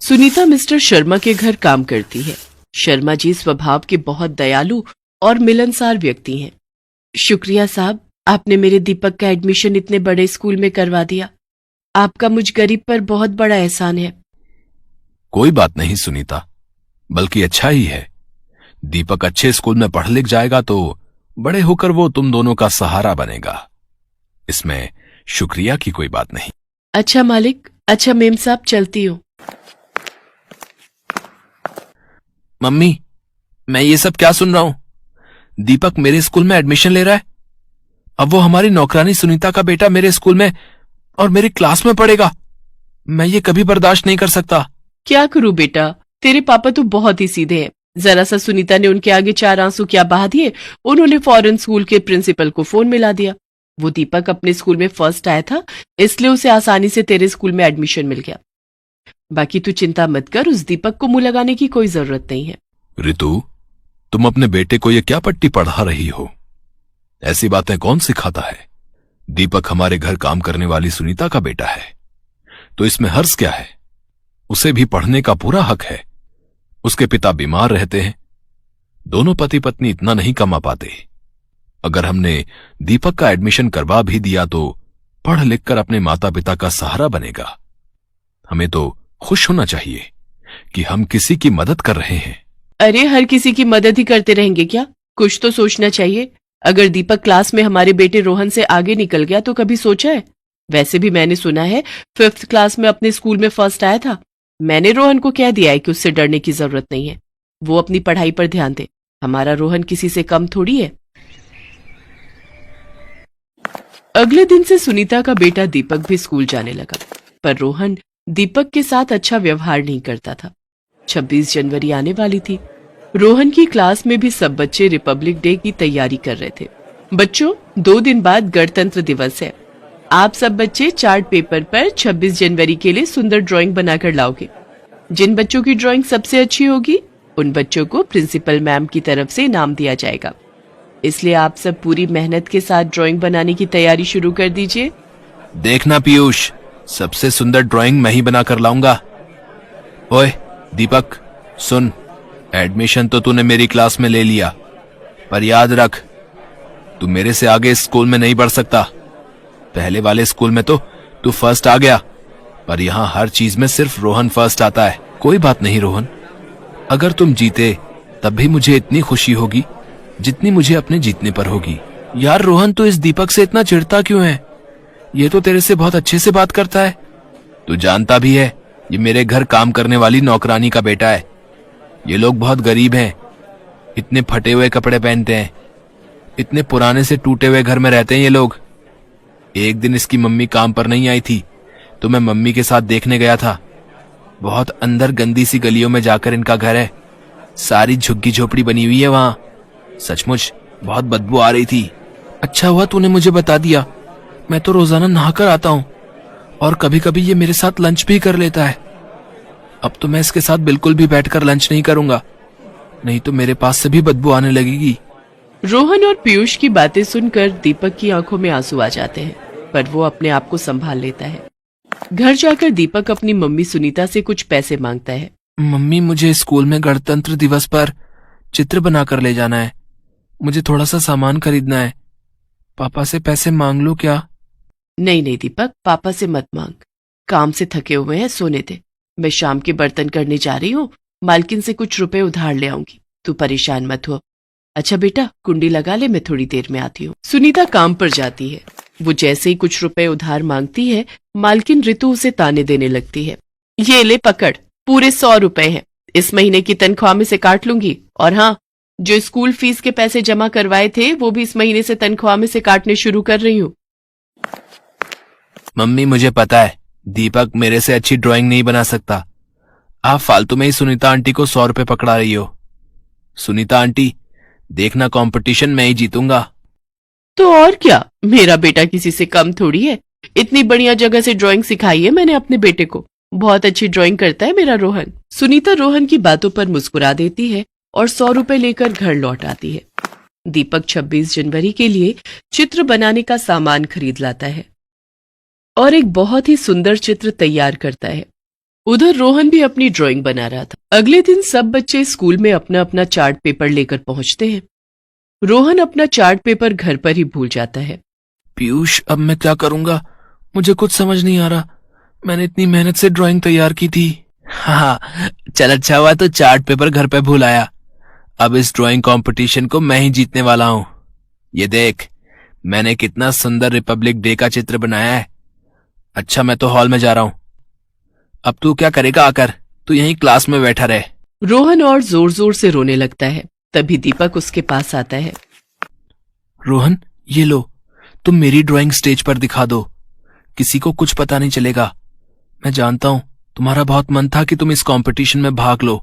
Sunita mister Sharma के घर काम करती है। शर्मा जी स्वभाव के बहुत दयालु और मिलनसार व्यक्ति हैं। शुक्रिया साहब, आपने मेरे दीपक का एडमिशन इतने बड़े स्कूल में करवा दिया। आपका मुझ गरीब पर बहुत बड़ा एहसान है। कोई बात नहीं सुनीता, बल्कि अच्छा ही है। दीपक अच्छे स्कूल में पढ़ लिख जाएगा तो बड़े होकर वो तुम दोनों का सहारा बनेगा। इसमें शुक्रिया की कोई बात नहीं। अच्छा मालिक, अच्छा मेम साहब, चलती हूँ। मम्मी, मैं ये सब क्या सुन रहा हूं? दीपक मेरे स्कूल में एडमिशन ले रहा है। अब वो हमारी नौकरानी सुनीता का बेटा मेरे स्कूल में और मेरी क्लास में पढ़ेगा। मैं ये कभी बर्दाश्त नहीं कर सकता। क्या करूं बेटा, तेरे पापा तो बहुत ही सीधे हैं। जरा सा सुनीता ने उनके आगे 4 आंसू क्या बहा दिए, उन्होंने फौरन स्कूल के प्रिंसिपल को फोन मिला दिया। वो दीपक अपने स्कूल में फर्स्ट आया था, इसलिए उसे आसानी से तेरे स्कूल में एडमिशन मिल गया। बाकी तू चिंता मत कर, उस दीपक को मुंह लगाने की कोई जरूरत नहीं है। रितु, तुम अपने बेटे को ये क्या पट्टी पढ़ा रही हो? ऐसी बातें कौन सिखाता है? दीपक हमारे घर काम करने वाली सुनीता का बेटा है, तो इसमें हर्ज क्या है? उसे भी पढ़ने का पूरा हक है। उसके पिता बीमार रहते हैं, दोनों पति पत्नी इतना नहीं कमा पाते। अगर हमने दीपक का एडमिशन करवा भी दिया तो पढ़ लिख कर अपने माता पिता का सहारा बनेगा। हमें तो खुश होना चाहिए कि हम किसी की मदद कर रहे हैं। अरे हर किसी की मदद ही करते रहेंगे क्या? कुछ तो सोचना चाहिए। अगर दीपक क्लास में हमारे बेटे रोहन से आगे निकल गया तो कभी सोचा है? वैसे भी मैंने सुना है 5th क्लास में अपने स्कूल में फर्स्ट आया था। मैंने रोहन को कह दिया है कि उससे डरने की जरूरत नहीं है, वो अपनी पढ़ाई पर ध्यान दे। हमारा रोहन किसी से कम थोड़ी है। अगले दिन से सुनीता का बेटा दीपक भी स्कूल जाने लगा, पर रोहन दीपक के साथ अच्छा व्यवहार नहीं करता था। 26 जनवरी आने वाली थी। रोहन की क्लास में भी सब बच्चे रिपब्लिक डे की तैयारी कर रहे थे। बच्चों, 2 दिन बाद गणतंत्र दिवस है। आप सब बच्चे चार्ट पेपर पर 26 जनवरी के लिए सुंदर ड्राइंग बनाकर लाओगे। जिन बच्चों की ड्राइंग सबसे अच्छी होगी, उन बच्चों को प्रिंसिपल मैम की तरफ से इनाम दिया जाएगा। इसलिए आप सब पूरी मेहनत के साथ ड्राइंग बनाने की तैयारी शुरू कर दीजिए। देखना पीयूष, सबसे सुंदर ड्राइंग मैं ही बना कर लाऊंगा। ओए दीपक, सुन, एडमिशन तो तूने मेरी क्लास में ले लिया, पर याद रख, तू मेरे से आगे इस स्कूल में नहीं बढ़ सकता। पहले वाले स्कूल में तो तू फर्स्ट आ गया, पर यहाँ हर चीज में सिर्फ रोहन फर्स्ट आता है। कोई बात नहीं रोहन, अगर तुम जीते तब भी मुझे इतनी खुशी होगी जितनी मुझे अपने जीतने पर होगी। यार रोहन, तू इस दीपक से इतना चिढ़ता क्यों है? ये तो तेरे से बहुत अच्छे से बात करता है। तू जानता भी है, ये मेरे घर काम करने वाली नौकरानी का बेटा है। ये लोग बहुत गरीब हैं, इतने फटे हुए कपड़े पहनते हैं, इतने पुराने से टूटे हुए घर में रहते हैं ये लोग। एक दिन इसकी मम्मी काम पर नहीं आई थी तो मैं मम्मी के साथ देखने गया था। बहुत अंदर गंदी सी गलियों में जाकर इनका घर है, सारी झुग्गी झोपड़ी बनी हुई है वहां। सचमुच बहुत बदबू आ रही थी। अच्छा हुआ तूने मुझे बता दिया, मैं तो रोजाना नहाकर आता हूँ और कभी कभी ये मेरे साथ लंच भी कर लेता है। अब तो मैं इसके साथ बिल्कुल भी बैठकर लंच नहीं करूंगा, नहीं तो मेरे पास से भी बदबू आने लगेगी। रोहन और पीयूष की बातें सुनकर दीपक की आंखों में आंसू आ जाते हैं, पर वो अपने आप को संभाल लेता है। घर जाकर दीपक अपनी मम्मी सुनीता से कुछ पैसे मांगता है। मम्मी, मुझे स्कूल में गणतंत्र दिवस पर चित्र बनाकर ले जाना है। मुझे थोड़ा सा सामान खरीदना है। पापा से पैसे मांग लूं क्या? नहीं नहीं दीपक, पापा से मत मांग। काम से थके हुए हैं, सोने दे। मैं शाम के बर्तन करने जा रही हूँ, मालकिन से कुछ रुपए उधार ले आऊंगी। तू परेशान मत हो। अच्छा बेटा, कुंडी लगा ले, मैं थोड़ी देर में आती हूँ। सुनीता काम पर जाती है। वो जैसे ही कुछ रुपए उधार मांगती है, मालकिन रितु उसे ताने देने लगती है। ये ले पकड़, पूरे 100 रुपए हैं, इस महीने की तनख्वाह में से काट लूंगी। और हाँ, जो स्कूल फीस के पैसे जमा करवाए थे वो भी इस महीने से तनख्वाह में से काटने शुरू कर रही हूँ। मम्मी, मुझे पता है दीपक मेरे से अच्छी ड्राइंग नहीं बना सकता। आप फालतू में ही सुनीता आंटी को 100 रुपए पकड़ा रही हो। सुनीता आंटी, देखना कंपटीशन मैं ही जीतूंगा। तो और क्या, मेरा बेटा किसी से कम थोड़ी है। इतनी बढ़िया जगह से ड्राइंग सिखाई है मैंने अपने बेटे को। बहुत अच्छी ड्राइंग करता है मेरा रोहन। सुनीता रोहन की बातों पर मुस्कुरा देती है और 100 रुपए लेकर घर लौट आती है। दीपक 26 जनवरी के लिए चित्र बनाने का सामान खरीद लाता है और एक बहुत ही सुंदर चित्र तैयार करता है। उधर रोहन भी अपनी ड्राइंग बना रहा था। अगले दिन सब बच्चे स्कूल में अपना अपना चार्ट पेपर लेकर पहुंचते हैं। रोहन अपना चार्ट पेपर घर पर ही भूल जाता है। पीयूष, अब मैं क्या करूंगा? मुझे कुछ समझ नहीं आ रहा। मैंने इतनी मेहनत से ड्राइंग तैयार की थी। हाँ, चल अच्छा हुआ तो चार्ट पेपर घर पे भूल आया। अब इस ड्राइंग कंपटीशन को मैं ही जीतने वाला हूँ। ये देख, मैंने कितना सुंदर रिपब्लिक डे का चित्र बनाया है। अच्छा, मैं तो हॉल में जा रहा हूँ। अब तू क्या करेगा आकर? तू यहीं क्लास में बैठा रहे। रोहन और जोर जोर से रोने लगता है। तभी दीपक उसके पास आता है। रोहन, ये लो, तुम मेरी ड्राइंग स्टेज पर दिखा दो। किसी को कुछ पता नहीं चलेगा। मैं जानता हूं तुम्हारा बहुत मन था कि तुम इस कंपटीशन में भाग लो,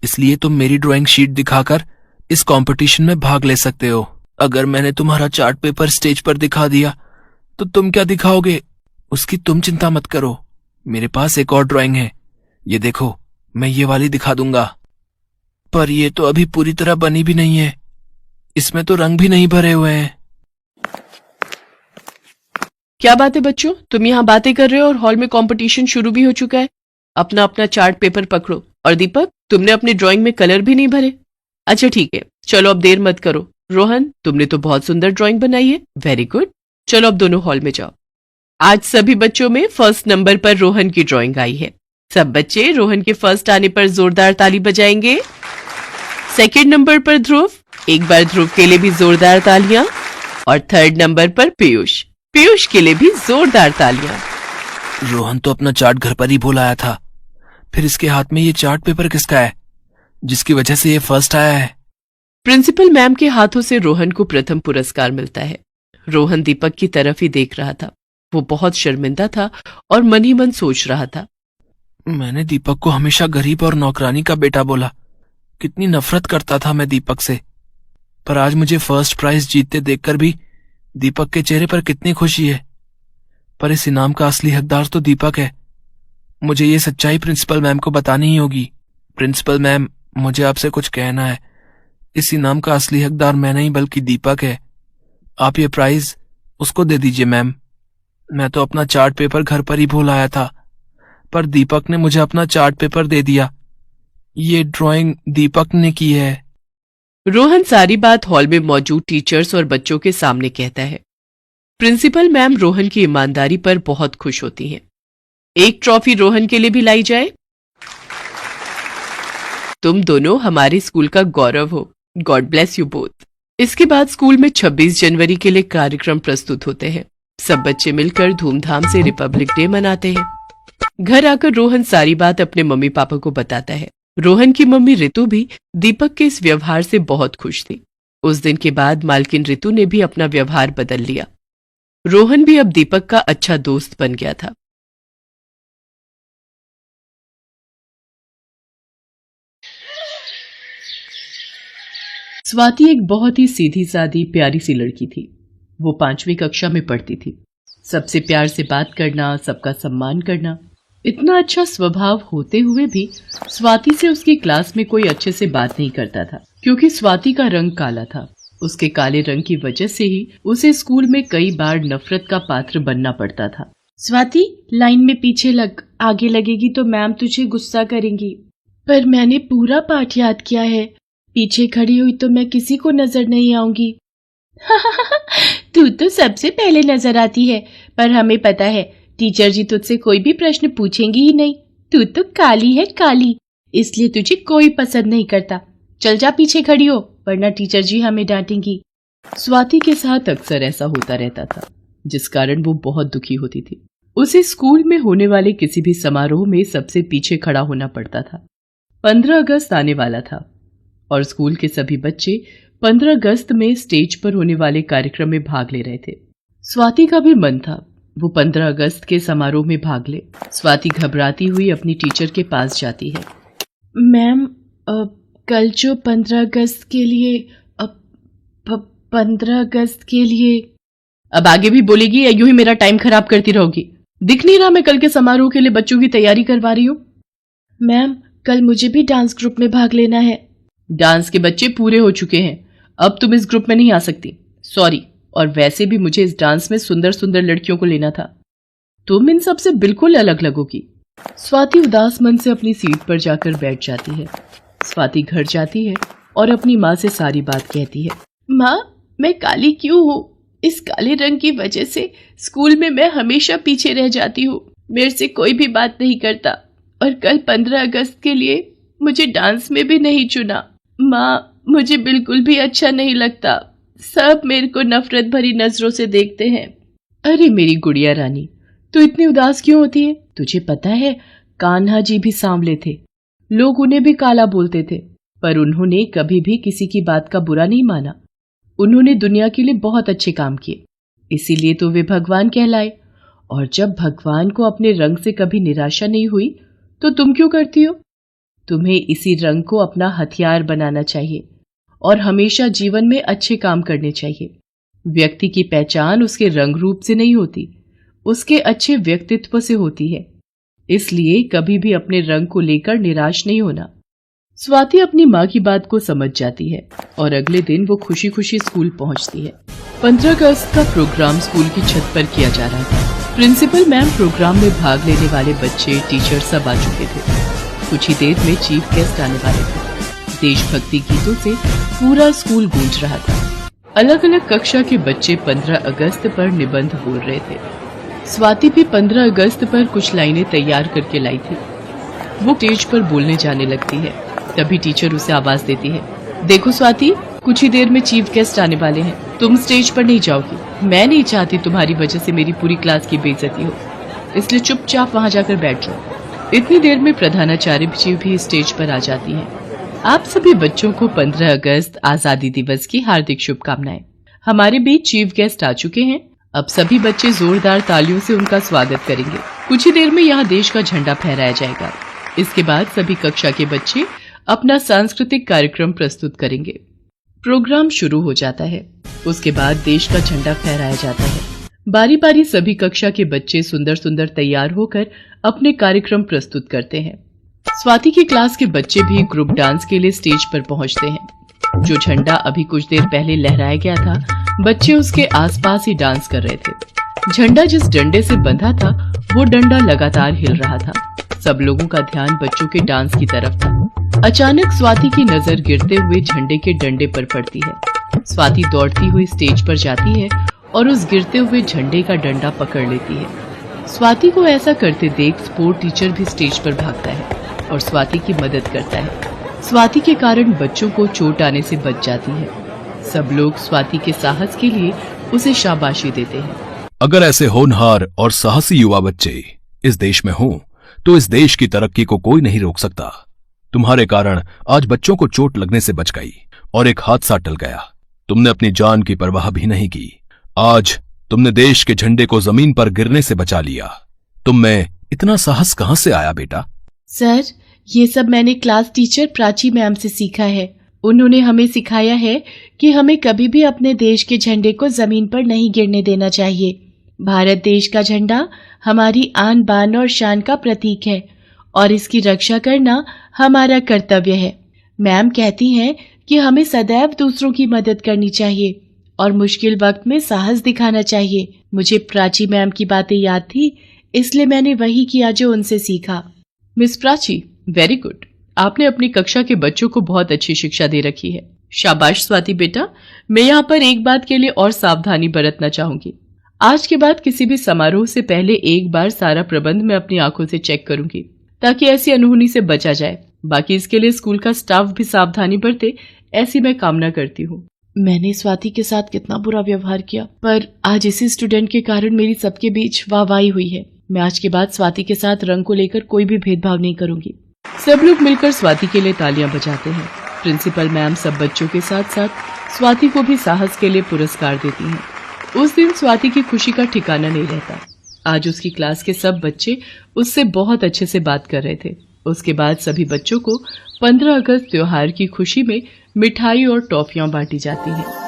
इसलिए तुम मेरी ड्राइंग शीट दिखाकर इस कंपटीशन में भाग ले सकते हो। अगर मैंने तुम्हारा चार्ट पेपर स्टेज पर दिखा दिया तो तुम क्या दिखाओगे, उसकी तुम चिंता मत करो। मेरे पास एक और ड्राइंग है, ये देखो, मैं ये वाली दिखा दूंगा। पर ये तो अभी पूरी तरह बनी भी नहीं है, इसमें तो रंग भी नहीं भरे हुए हैं। क्या बात है बच्चों, तुम यहाँ बातें कर रहे हो और हॉल में कंपटीशन शुरू भी हो चुका है। अपना अपना चार्ट पेपर पकड़ो। और दीपक, तुमने अपनी ड्राइंग में कलर भी नहीं भरे। अच्छा ठीक है, चलो अब देर मत करो। रोहन, तुमने तो बहुत सुंदर ड्राइंग बनाई है, वेरी गुड। चलो अब दोनों हॉल में जाओ। आज सभी बच्चों में फर्स्ट नंबर पर रोहन की ड्राइंग आई है। सब बच्चे रोहन के फर्स्ट आने पर जोरदार ताली बजाएंगे। सेकंड नंबर पर ध्रुव, एक बार ध्रुव के लिए भी जोरदार तालियां। और थर्ड नंबर पर पीयूष, पीयूष के लिए भी जोरदार तालियां। रोहन तो अपना चार्ट घर पर ही भूल आया था, फिर इसके हाथ में ये चार्ट पेपर किसका है जिसकी वजह से ये फर्स्ट आया है? प्रिंसिपल मैम के हाथों से रोहन को प्रथम पुरस्कार मिलता है। रोहन दीपक की तरफ ही देख रहा था। वो बहुत शर्मिंदा था और मन ही मन सोच रहा था, मैंने दीपक को हमेशा गरीब और नौकरानी का बेटा बोला। कितनी नफरत करता था मैं दीपक से, पर आज मुझे फर्स्ट प्राइज जीतते देखकर भी दीपक के चेहरे पर कितनी खुशी है। पर इस इनाम का असली हकदार तो दीपक है। मुझे ये सच्चाई प्रिंसिपल मैम को बतानी ही होगी। प्रिंसिपल मैम, मुझे आपसे कुछ कहना है। इस इनाम का असली हकदार मैं नहीं बल्कि दीपक है। आप ये प्राइज उसको दे दीजिए मैम। मैं तो अपना चार्ट पेपर घर पर ही भूल आया था, पर दीपक ने मुझे अपना चार्ट पेपर दे दिया। ये ड्राइंग दीपक ने की है। रोहन सारी बात हॉल में मौजूद टीचर्स और बच्चों के सामने कहता है। प्रिंसिपल मैम रोहन की ईमानदारी पर बहुत खुश होती हैं। एक ट्रॉफी रोहन के लिए भी लाई जाए। तुम दोनों हमारे स्कूल का गौरव हो। God bless you both. इसके बाद स्कूल में 26 जनवरी के लिए कार्यक्रम प्रस्तुत होते हैं। सब बच्चे मिलकर धूमधाम से रिपब्लिक डे मनाते हैं। घर आकर रोहन सारी बात अपने मम्मी पापा को बताता है। रोहन की मम्मी रितु भी दीपक के इस व्यवहार से बहुत खुश थी। उस दिन के बाद मालकिन रितु ने भी अपना व्यवहार बदल लिया। रोहन भी अब दीपक का अच्छा दोस्त बन गया था। स्वाति एक बहुत ही सीधी सादी प्यारी सी लड़की थी। वो 5वीं कक्षा में पढ़ती थी। सबसे प्यार से बात करना, सबका सम्मान करना, इतना अच्छा स्वभाव होते हुए भी स्वाति से उसकी क्लास में कोई अच्छे से बात नहीं करता था, क्योंकि स्वाति का रंग काला था। उसके काले रंग की वजह से ही उसे स्कूल में कई बार नफरत का पात्र बनना पड़ता था। स्वाति, लाइन में पीछे लग, आगे लगेगी तो मैम तुझे गुस्सा करेंगी। पर मैंने पूरा पाठ याद किया है, पीछे खड़ी हुई तो मैं किसी को नजर नहीं आऊंगी। तू तो सबसे पहले नजर आती है, पर हमें पता है टीचर जी तुझसे कोई भी प्रश्न पूछेंगी ही नहीं। तू तो काली है काली, इसलिए तुझे कोई पसंद नहीं करता। चल जा पीछे खड़ी हो, वरना टीचर जी हमें डांटेंगी। स्वाति के साथ अक्सर ऐसा होता रहता था, जिस कारण वो बहुत दुखी होती थी। उसे स्कूल में होने वाले किसी भी समारोह में सबसे पीछे खड़ा होना पड़ता था। 15 अगस्त आने वाला था और स्कूल के सभी बच्चे 15 अगस्त में स्टेज पर होने वाले कार्यक्रम में भाग ले रहे थे। स्वाति का भी मन था वो 15 अगस्त के समारोह में भाग ले। स्वाति घबराती हुई अपनी टीचर के पास जाती है। मैम, कल जो 15 अगस्त के लिए 15 अगस्त के लिए। अब आगे भी बोलेगी या यूं ही मेरा टाइम खराब करती रहोगी? दिख नहीं रहा मैं कल के समारोह के लिए बच्चों की तैयारी करवा रही हूँ? मैम, कल मुझे भी डांस ग्रुप में भाग लेना है। डांस के बच्चे पूरे हो चुके हैं, अब तुम इस ग्रुप में नहीं आ सकती। सॉरी, और वैसे भी मुझे इस डांस में सुंदर सुंदर लड़कियों को लेना था। तुम इन सब से बिल्कुल अलग लगोगी। स्वाति उदास मन से अपनी सीट पर जाकर बैठ जाती है। स्वाति घर जाती है और अपनी माँ से सारी बात कहती है। माँ, मैं काली क्यों हूँ? इस काले रंग की वजह से स्कूल में मैं हमेशा पीछे रह जाती हूँ। मेरे से कोई भी बात नहीं करता और कल 15 अगस्त के लिए मुझे डांस में भी नहीं चुना। माँ, मुझे बिल्कुल भी अच्छा नहीं लगता। सब मेरे को नफरत भरी नजरों से देखते हैं। अरे मेरी गुड़िया रानी, तू इतनी उदास क्यों होती है? तुझे पता है कान्हा जी भी सांवले थे, लोग उन्हें भी काला बोलते थे, पर उन्होंने कभी भी किसी की बात का बुरा नहीं माना। उन्होंने दुनिया के लिए बहुत अच्छे काम किए, इसीलिए तो वे भगवान कहलाए। और जब भगवान को अपने रंग से कभी निराशा नहीं हुई तो तुम क्यों करती हो? तुम्हें इसी रंग को अपना हथियार बनाना चाहिए और हमेशा जीवन में अच्छे काम करने चाहिए। व्यक्ति की पहचान उसके रंग रूप से नहीं होती, उसके अच्छे व्यक्तित्व से होती है। इसलिए कभी भी अपने रंग को लेकर निराश नहीं होना। स्वाति अपनी माँ की बात को समझ जाती है और अगले दिन वो खुशी खुशी स्कूल पहुंचती है। 15 अगस्त का प्रोग्राम स्कूल की छत पर किया जा रहा था। प्रिंसिपल मैम, प्रोग्राम में भाग लेने वाले बच्चे, टीचर सब आ चुके थे। कुछ ही देर में चीफ गेस्ट आने वाले थे। देशभक्ति गीतों से पूरा स्कूल गूंज रहा था। अलग अलग कक्षा के बच्चे 15 अगस्त पर निबंध बोल रहे थे। स्वाति भी 15 अगस्त पर कुछ लाइनें तैयार करके लाई थी। वो स्टेज पर बोलने जाने लगती है, तभी टीचर उसे आवाज देती है। देखो स्वाति, कुछ ही देर में चीफ गेस्ट आने वाले हैं, तुम स्टेज पर नहीं जाओगी। मैं नहीं चाहती तुम्हारी वजह से मेरी पूरी क्लास की बेइज्जती हो, इसलिए चुपचाप वहां जाकर बैठ जाओ। इतनी देर में प्रधानाचार्य जी भी स्टेज पर आ जाती है। आप सभी बच्चों को 15 अगस्त आजादी दिवस की हार्दिक शुभकामनाएं। हमारे बीच चीफ गेस्ट आ चुके हैं। अब सभी बच्चे जोरदार तालियों से उनका स्वागत करेंगे। कुछ ही देर में यहाँ देश का झंडा फहराया जाएगा। इसके बाद सभी कक्षा के बच्चे अपना सांस्कृतिक कार्यक्रम प्रस्तुत करेंगे। प्रोग्राम शुरू हो जाता है। उसके बाद देश का झंडा फहराया जाता है। बारी बारी सभी कक्षा के बच्चे सुंदर सुंदर तैयार होकर अपने कार्यक्रम प्रस्तुत करते हैं। स्वाति की क्लास के बच्चे भी ग्रुप डांस के लिए स्टेज पर पहुंचते हैं। जो झंडा अभी कुछ देर पहले लहराया गया था, बच्चे उसके आसपास ही डांस कर रहे थे। झंडा जिस डंडे से बंधा था, वो डंडा लगातार हिल रहा था। सब लोगों का ध्यान बच्चों के डांस की तरफ था। अचानक स्वाति की नजर गिरते हुए झंडे के डंडे पर पड़ती है। स्वाति दौड़ती हुई स्टेज पर जाती है और उस गिरते हुए झंडे का डंडा पकड़ लेती है। स्वाति को ऐसा करते देख स्पोर्ट टीचर भी स्टेज पर भागता है और स्वाति की मदद करता है। स्वाति के कारण बच्चों को चोट आने से बच जाती है। सब लोग स्वाति के साहस के लिए उसे शाबाशी देते हैं। अगर ऐसे होनहार और साहसी युवा बच्चे इस देश में हों, तो इस देश की तरक्की को कोई नहीं रोक सकता। तुम्हारे कारण आज बच्चों को चोट लगने से बच गई और एक हादसा टल गया। तुमने अपनी जान की परवाह भी नहीं की। आज तुमने देश के झंडे को जमीन पर गिरने से बचा लिया। तुम में इतना साहस कहां से आया बेटा? सर, ये सब मैंने क्लास टीचर प्राची मैम से सीखा है। उन्होंने हमें सिखाया है कि हमें कभी भी अपने देश के झंडे को जमीन पर नहीं गिरने देना चाहिए। भारत देश का झंडा हमारी आन बान और शान का प्रतीक है और इसकी रक्षा करना हमारा कर्तव्य है। मैम कहती हैं कि हमें सदैव दूसरों की मदद करनी चाहिए और मुश्किल वक्त में साहस दिखाना चाहिए। मुझे प्राची मैम की बातें याद थी, इसलिए मैंने वही किया जो उनसे सीखा। Miss Prachi, very good. आपने अपनी कक्षा के बच्चों को बहुत अच्छी शिक्षा दे रखी है। शाबाश स्वाति बेटा। मैं यहाँ पर एक बात के लिए और सावधानी बरतना चाहूंगी। आज के बाद किसी भी समारोह से पहले एक बार सारा प्रबंध मैं अपनी आंखों से चेक करूंगी, ताकि ऐसी अनहोनी से बचा जाए। बाकी इसके लिए स्कूल का स्टाफ भी सावधानी बरते, ऐसी मैं कामना करती हूँ। मैंने स्वाति के साथ कितना बुरा व्यवहार किया, पर आज इसी स्टूडेंट के कारण मेरी सबके बीच वाहवाही हुई है। मैं आज के बाद स्वाति के साथ रंग को लेकर कोई भी भेदभाव नहीं करूंगी। सब लोग मिलकर स्वाति के लिए तालियां बजाते हैं। प्रिंसिपल मैम सब बच्चों के साथ साथ स्वाति को भी साहस के लिए पुरस्कार देती हैं। उस दिन स्वाति की खुशी का ठिकाना नहीं रहता। आज उसकी क्लास के सब बच्चे उससे बहुत अच्छे से बात कर रहे थे। उसके बाद सभी बच्चों को 15 अगस्त त्योहार की खुशी में मिठाई और टॉफियां बांटी जाती हैं।